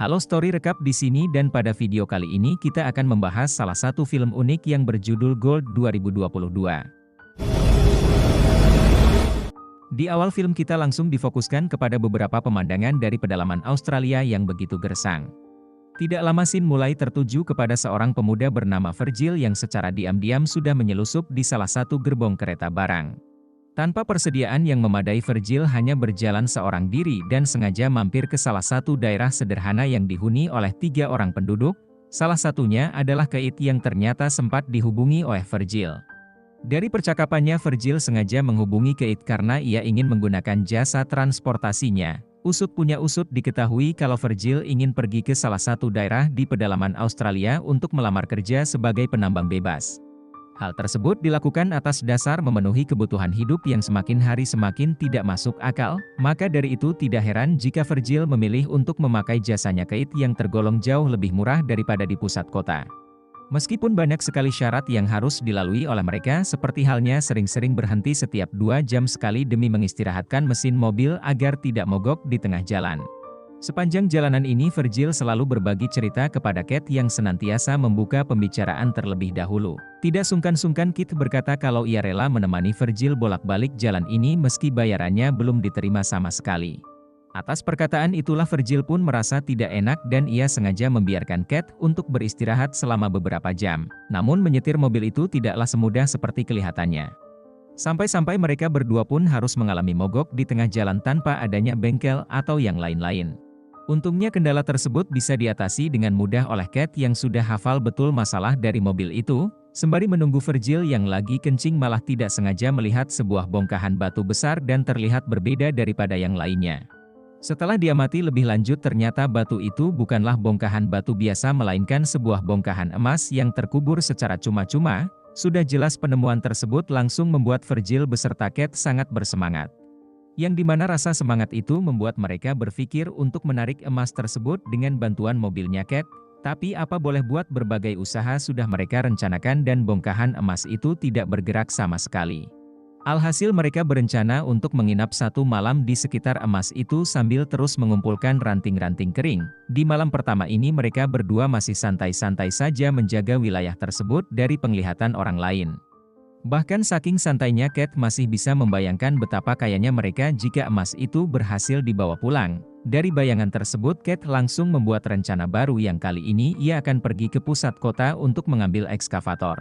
Halo Story Rekap di sini dan pada video kali ini kita akan membahas salah satu film unik yang berjudul Gold 2022. Di awal film kita langsung difokuskan kepada beberapa pemandangan dari pedalaman Australia yang begitu gersang. Tidak lama scene mulai tertuju kepada seorang pemuda bernama Virgil yang secara diam-diam sudah menyelusup di salah satu gerbong kereta barang. Tanpa persediaan yang memadai, Virgil hanya berjalan seorang diri dan sengaja mampir ke salah satu daerah sederhana yang dihuni oleh 3 orang penduduk, salah satunya adalah Keith yang ternyata sempat dihubungi oleh Virgil. Dari percakapannya, Virgil sengaja menghubungi Keith karena ia ingin menggunakan jasa transportasinya. Usut punya usut diketahui kalau Virgil ingin pergi ke salah satu daerah di pedalaman Australia untuk melamar kerja sebagai penambang bebas. Hal tersebut dilakukan atas dasar memenuhi kebutuhan hidup yang semakin hari semakin tidak masuk akal, maka dari itu tidak heran jika Virgil memilih untuk memakai jasanya Keith yang tergolong jauh lebih murah daripada di pusat kota. Meskipun banyak sekali syarat yang harus dilalui oleh mereka, seperti halnya sering-sering berhenti setiap 2 jam sekali demi mengistirahatkan mesin mobil agar tidak mogok di tengah jalan. Sepanjang jalanan ini Virgil selalu berbagi cerita kepada Keith yang senantiasa membuka pembicaraan terlebih dahulu. Tidak sungkan-sungkan Keith berkata kalau ia rela menemani Virgil bolak-balik jalan ini meski bayarannya belum diterima sama sekali. Atas perkataan itulah Virgil pun merasa tidak enak dan ia sengaja membiarkan Keith untuk beristirahat selama beberapa jam. Namun menyetir mobil itu tidaklah semudah seperti kelihatannya. Sampai-sampai mereka berdua pun harus mengalami mogok di tengah jalan tanpa adanya bengkel atau yang lain-lain. Untungnya kendala tersebut bisa diatasi dengan mudah oleh Keith yang sudah hafal betul masalah dari mobil itu. Sembari menunggu Virgil yang lagi kencing malah tidak sengaja melihat sebuah bongkahan batu besar dan terlihat berbeda daripada yang lainnya. Setelah diamati lebih lanjut ternyata batu itu bukanlah bongkahan batu biasa melainkan sebuah bongkahan emas yang terkubur secara cuma-cuma. Sudah jelas penemuan tersebut langsung membuat Virgil beserta Keith sangat bersemangat. Yang dimana rasa semangat itu membuat mereka berpikir untuk menarik emas tersebut dengan bantuan mobilnya Keith. Tapi apa boleh buat, berbagai usaha sudah mereka rencanakan dan bongkahan emas itu tidak bergerak sama sekali. Alhasil mereka berencana untuk menginap 1 malam di sekitar emas itu sambil terus mengumpulkan ranting-ranting kering. Di malam pertama ini mereka berdua masih santai-santai saja menjaga wilayah tersebut dari penglihatan orang lain. Bahkan saking santainya Keith masih bisa membayangkan betapa kayanya mereka jika emas itu berhasil dibawa pulang. Dari bayangan tersebut Keith langsung membuat rencana baru yang kali ini ia akan pergi ke pusat kota untuk mengambil ekskavator.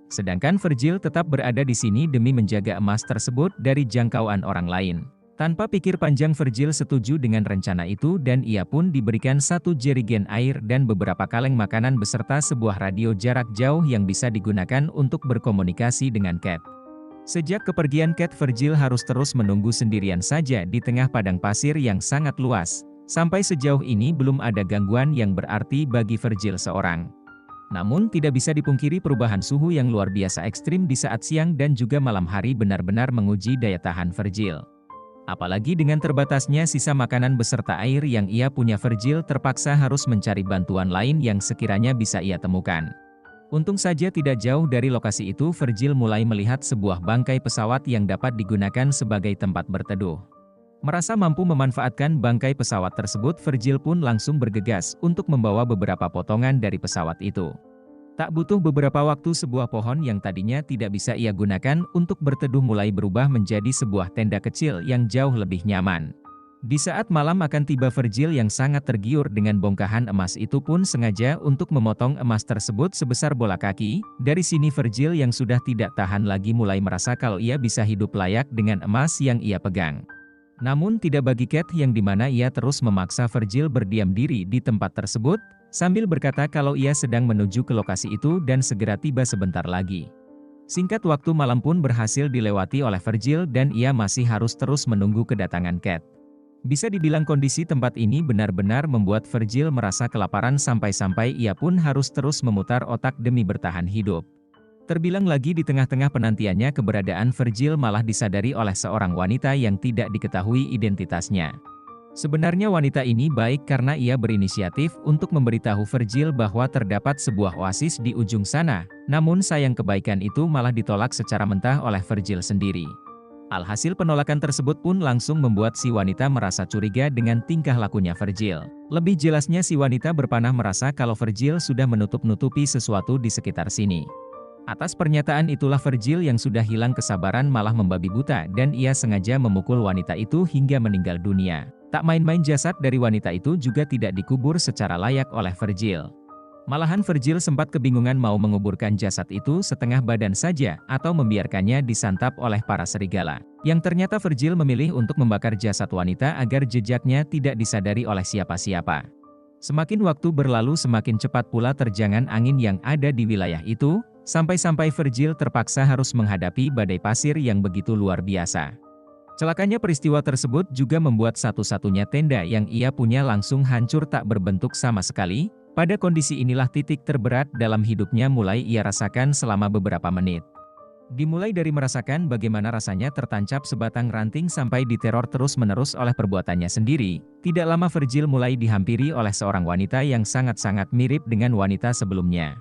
Sedangkan Virgil tetap berada di sini demi menjaga emas tersebut dari jangkauan orang lain. Tanpa pikir panjang Virgil setuju dengan rencana itu dan ia pun diberikan 1 jerigen air dan beberapa kaleng makanan beserta sebuah radio jarak jauh yang bisa digunakan untuk berkomunikasi dengan Keith. Sejak kepergian Keith, Virgil harus terus menunggu sendirian saja di tengah padang pasir yang sangat luas. Sampai sejauh ini belum ada gangguan yang berarti bagi Virgil seorang. Namun tidak bisa dipungkiri perubahan suhu yang luar biasa ekstrim di saat siang dan juga malam hari benar-benar menguji daya tahan Virgil. Apalagi dengan terbatasnya sisa makanan beserta air yang ia punya, Virgil terpaksa harus mencari bantuan lain yang sekiranya bisa ia temukan. Untung saja tidak jauh dari lokasi itu Virgil mulai melihat sebuah bangkai pesawat yang dapat digunakan sebagai tempat berteduh. Merasa mampu memanfaatkan bangkai pesawat tersebut, Virgil pun langsung bergegas untuk membawa beberapa potongan dari pesawat itu. Tak butuh beberapa waktu sebuah pohon yang tadinya tidak bisa ia gunakan untuk berteduh mulai berubah menjadi sebuah tenda kecil yang jauh lebih nyaman. Di saat malam akan tiba, Virgil yang sangat tergiur dengan bongkahan emas itu pun sengaja untuk memotong emas tersebut sebesar bola kaki. Dari sini Virgil yang sudah tidak tahan lagi mulai merasa kalau ia bisa hidup layak dengan emas yang ia pegang. Namun tidak bagi Keith yang dimana ia terus memaksa Virgil berdiam diri di tempat tersebut, sambil berkata kalau ia sedang menuju ke lokasi itu dan segera tiba sebentar lagi. Singkat waktu malam pun berhasil dilewati oleh Virgil dan ia masih harus terus menunggu kedatangan Keith. Bisa dibilang kondisi tempat ini benar-benar membuat Virgil merasa kelaparan sampai-sampai ia pun harus terus memutar otak demi bertahan hidup. Terbilang lagi di tengah-tengah penantiannya keberadaan Virgil malah disadari oleh seorang wanita yang tidak diketahui identitasnya. Sebenarnya wanita ini baik karena ia berinisiatif untuk memberitahu Virgil bahwa terdapat sebuah oasis di ujung sana, namun sayang kebaikan itu malah ditolak secara mentah oleh Virgil sendiri. Alhasil penolakan tersebut pun langsung membuat si wanita merasa curiga dengan tingkah lakunya Virgil. Lebih jelasnya si wanita berpanah merasa kalau Virgil sudah menutup-nutupi sesuatu di sekitar sini. Atas pernyataan itulah Virgil yang sudah hilang kesabaran malah membabi buta dan ia sengaja memukul wanita itu hingga meninggal dunia. Tak main-main, jasad dari wanita itu juga tidak dikubur secara layak oleh Virgil. Malahan Virgil sempat kebingungan mau menguburkan jasad itu setengah badan saja atau membiarkannya disantap oleh para serigala. Yang ternyata Virgil memilih untuk membakar jasad wanita agar jejaknya tidak disadari oleh siapa-siapa. Semakin waktu berlalu semakin cepat pula terjangan angin yang ada di wilayah itu, sampai-sampai Virgil terpaksa harus menghadapi badai pasir yang begitu luar biasa. Celakanya peristiwa tersebut juga membuat satu-satunya tenda yang ia punya langsung hancur tak berbentuk sama sekali. Pada kondisi inilah titik terberat dalam hidupnya mulai ia rasakan selama beberapa menit. Dimulai dari merasakan bagaimana rasanya tertancap sebatang ranting sampai diteror terus-menerus oleh perbuatannya sendiri, tidak lama Virgil mulai dihampiri oleh seorang wanita yang sangat-sangat mirip dengan wanita sebelumnya.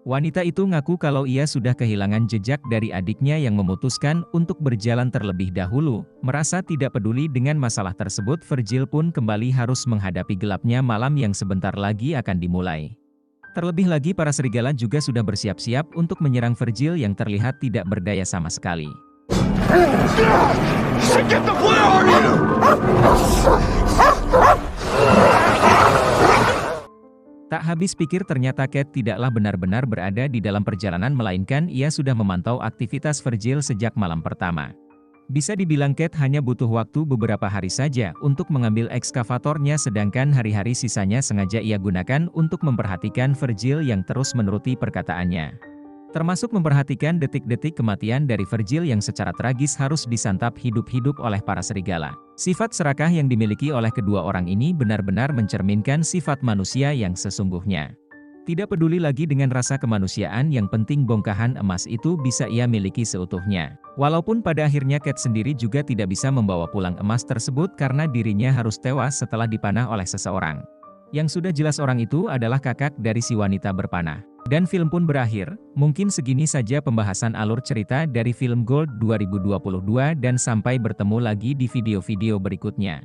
Wanita itu ngaku kalau ia sudah kehilangan jejak dari adiknya yang memutuskan untuk berjalan terlebih dahulu. Merasa tidak peduli dengan masalah tersebut, Virgil pun kembali harus menghadapi gelapnya malam yang sebentar lagi akan dimulai. Terlebih lagi para serigala juga sudah bersiap-siap untuk menyerang Virgil yang terlihat tidak berdaya sama sekali. Tak habis pikir ternyata Kate tidaklah benar-benar berada di dalam perjalanan melainkan ia sudah memantau aktivitas Virgil sejak malam pertama. Bisa dibilang Kate hanya butuh waktu beberapa hari saja untuk mengambil ekskavatornya sedangkan hari-hari sisanya sengaja ia gunakan untuk memperhatikan Virgil yang terus menuruti perkataannya. Termasuk memperhatikan detik-detik kematian dari Virgil yang secara tragis harus disantap hidup-hidup oleh para serigala. Sifat serakah yang dimiliki oleh kedua orang ini benar-benar mencerminkan sifat manusia yang sesungguhnya. Tidak peduli lagi dengan rasa kemanusiaan, yang penting bongkahan emas itu bisa ia miliki seutuhnya. Walaupun pada akhirnya Kate sendiri juga tidak bisa membawa pulang emas tersebut karena dirinya harus tewas setelah dipanah oleh seseorang. Yang sudah jelas orang itu adalah kakak dari si wanita berpanah. Dan film pun berakhir. Mungkin segini saja pembahasan alur cerita dari film Gold 2022 dan sampai bertemu lagi di video-video berikutnya.